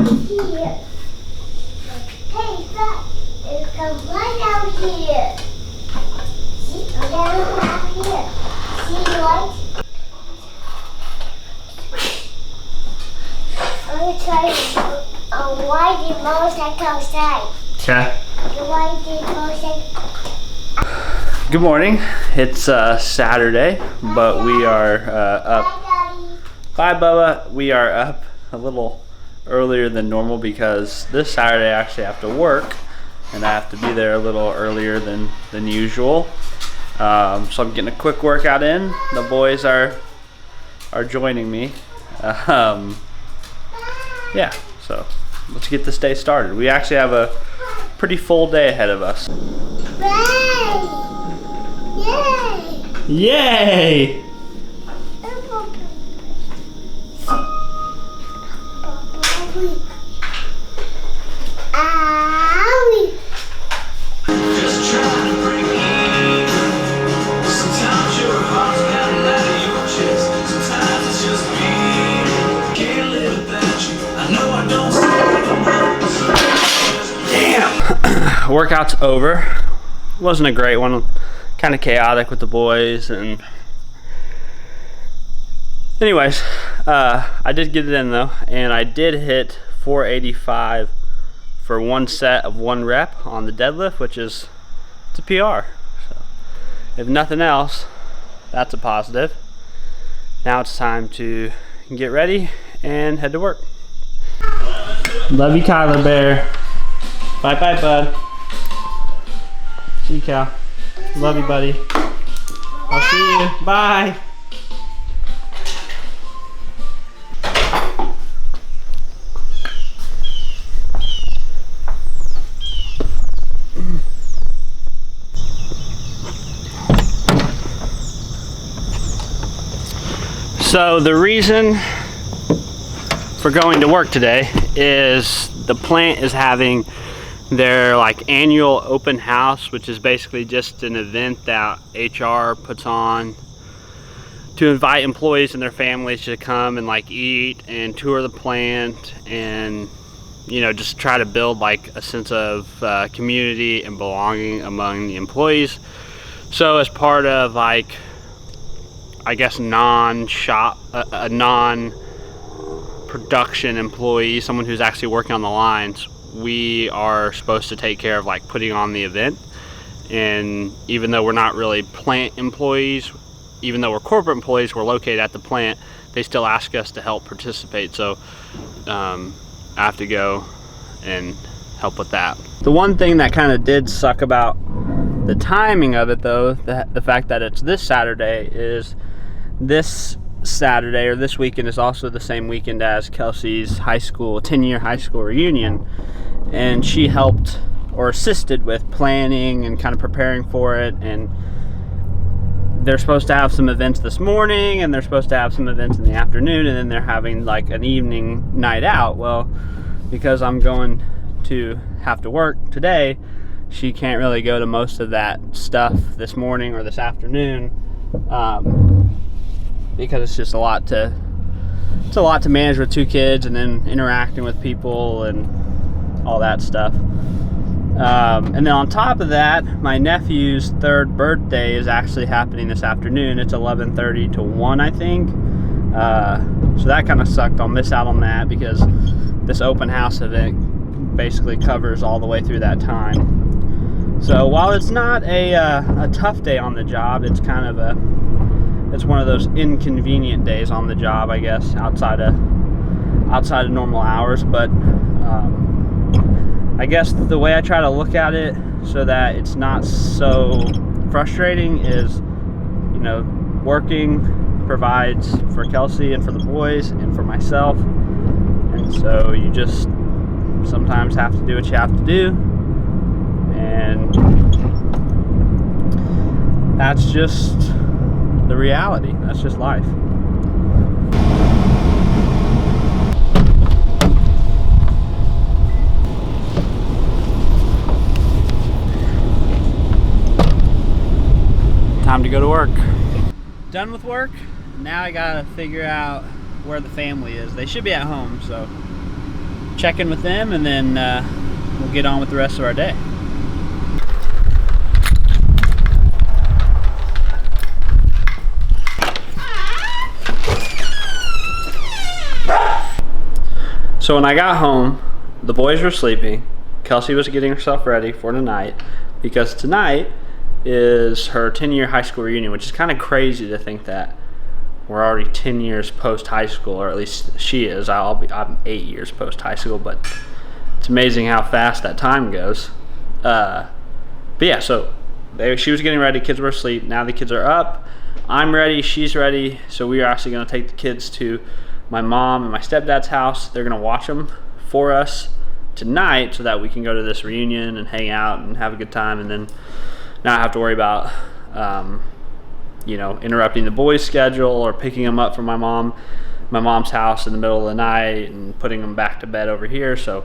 here. Hey, look, it's come right out here. See, down here. See what? I'm gonna try why the motorcycle outside. Okay. Why the motorcycle? Good morning. It's Saturday, but we are up. Hi, Daddy. Bye, Bubba. We are up a little earlier than normal because this Saturday I actually have to work, and I have to be there a little earlier than usual. So I'm getting a quick workout in. The boys are joining me. Yeah. So let's get this day started. We actually have a pretty full day ahead of us. Yay! Yay! Just trying to break in. Sometimes your heart's pounding out of your chest. Sometimes it's just beating. Can't live without you. I know I don't say Damn! Workout's over. Wasn't a great one. Kind of chaotic with the boys, and anyways, I did get it in though, and I did hit 485 for one set of 1 rep on the deadlift, which is it's a PR. So if nothing else, that's a positive. Now it's time to get ready and head to work. Love you, Kyler Bear. Bye bye, bud. See you, Cal. Love you, buddy. I'll see you. Bye. So the reason for going to work today is the plant is having their annual open house, which is basically just an event that HR puts on to invite employees and their families to come and eat and tour the plant, and just try to build a sense of community and belonging among the employees. So as part of I guess a non-production employee, someone who's actually working on the lines, we are supposed to take care of putting on the event. And even though we're not really plant employees, even though we're corporate employees, we're located at the plant, they still ask us to help participate. So I have to go and help with that. The one thing that kind of did suck about the timing of it though, the fact that it's this Saturday, is this Saturday or this weekend is also the same weekend as Kelsey's 10-year high school reunion, and she helped or assisted with planning and kind of preparing for it. And they're supposed to have some events this morning, and they're supposed to have some events in the afternoon, and then they're having an evening night out. Well, because I'm going to have to work today, she can't really go to most of that stuff this morning or this afternoon, because it's just a lot to manage with 2 kids, and then interacting with people and all that stuff. And then on top of that, my nephew's 3rd birthday is actually happening this afternoon. It's 11:30 to 1, I think. So that kind of sucked. I'll miss out on that because this open house event basically covers all the way through that time. So while it's not a tough day on the job, it's kind of it's one of those inconvenient days on the job, I guess, outside of normal hours. But I guess the way I try to look at it so that it's not so frustrating is, working provides for Kelsey and for the boys and for myself, and so you just sometimes have to do what you have to do, and that's just the reality. That's just life. Time to go to work. Done with work. Now I gotta figure out where the family is. They should be at home, so check in with them, and then we'll get on with the rest of our day. So when I got home, the boys were sleeping. Kelsey was getting herself ready for tonight, because tonight is her 10-year high school reunion, which is kind of crazy to think that we're already 10 years post high school, or at least she is. I'm 8 years post high school, but it's amazing how fast that time goes. But yeah, so she was getting ready, kids were asleep. Now the kids are up. I'm ready, she's ready. So we are actually gonna take the kids to my mom and my stepdad's house. They're gonna watch them for us tonight so that we can go to this reunion and hang out and have a good time, and then not have to worry about interrupting the boys' schedule or picking them up from my mom's house in the middle of the night and putting them back to bed over here. So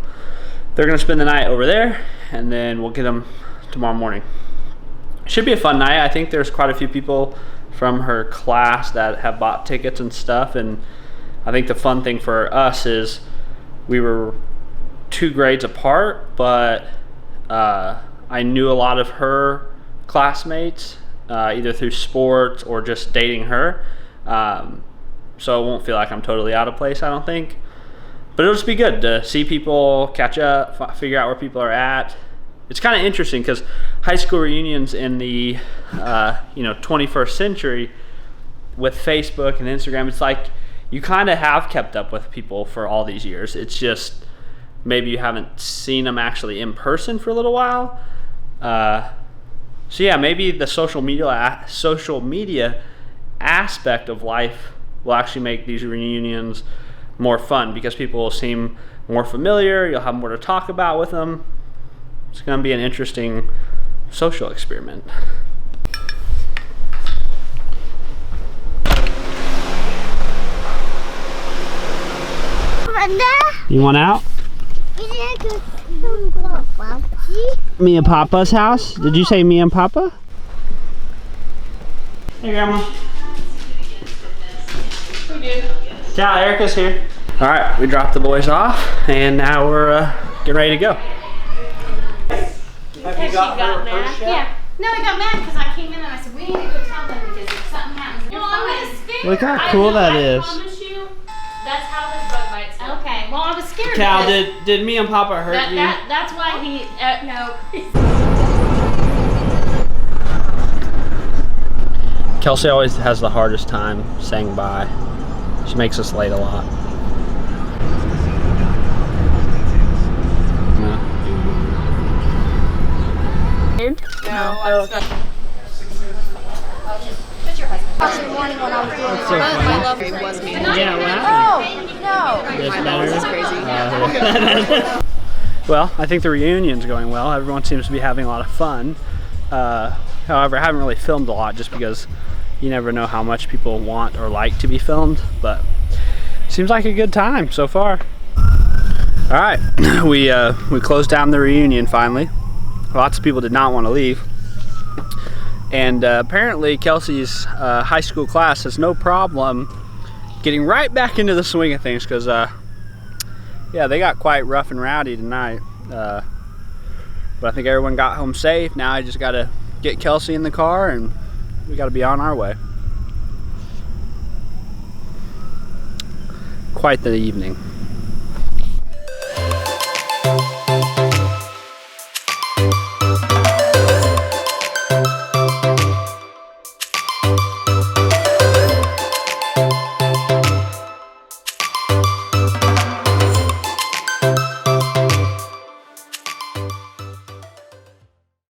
they're gonna spend the night over there, and then we'll get them tomorrow morning. Should be a fun night. I think there's quite a few people from her class that have bought tickets and stuff, and I think the fun thing for us is we were 2 grades apart, but I knew a lot of her classmates either through sports or just dating her, so it won't feel like I'm totally out of place, I don't think. But it'll just be good to see people, catch up, figure out where people are at. It's kind of interesting because high school reunions in the 21st century with Facebook and Instagram, it's like you kind of have kept up with people for all these years. It's just maybe you haven't seen them actually in person for a little while. So yeah, maybe the social media aspect of life will actually make these reunions more fun, because people will seem more familiar. You'll have more to talk about with them. It's going to be an interesting social experiment. You want out? Me and Papa's house? Did you say me and Papa? Hey, Grandma. We did. Ciao, Erica's here. All right, we dropped the boys off, and now we're getting ready to go. Have you got mad? Yeah. No, I got mad because I came in and I said, we need to go tell them because if something happens. No, I was scared. Look how cool that is. I promise you, that's how this bug bites. Okay, well, I was scared. Cal, did me and Papa hurt you? That's why he, no. Kelsey always has the hardest time saying bye. She makes us late a lot. No, oh, okay. Put your husband. Morning when I was doing That's so funny. my love was me. Yeah, what happened? Oh, no. This better? Well, I think the reunion's going well. Everyone seems to be having a lot of fun. However, I haven't really filmed a lot just because you never know how much people want or like to be filmed, but seems like a good time so far. All right, we closed down the reunion finally. Lots of people did not want to leave, and apparently Kelsey's high school class has no problem getting right back into the swing of things, because yeah, they got quite rough and rowdy tonight, but I think everyone got home safe. Now I just got to get Kelsey in the car and we got to be on our way. Quite the evening.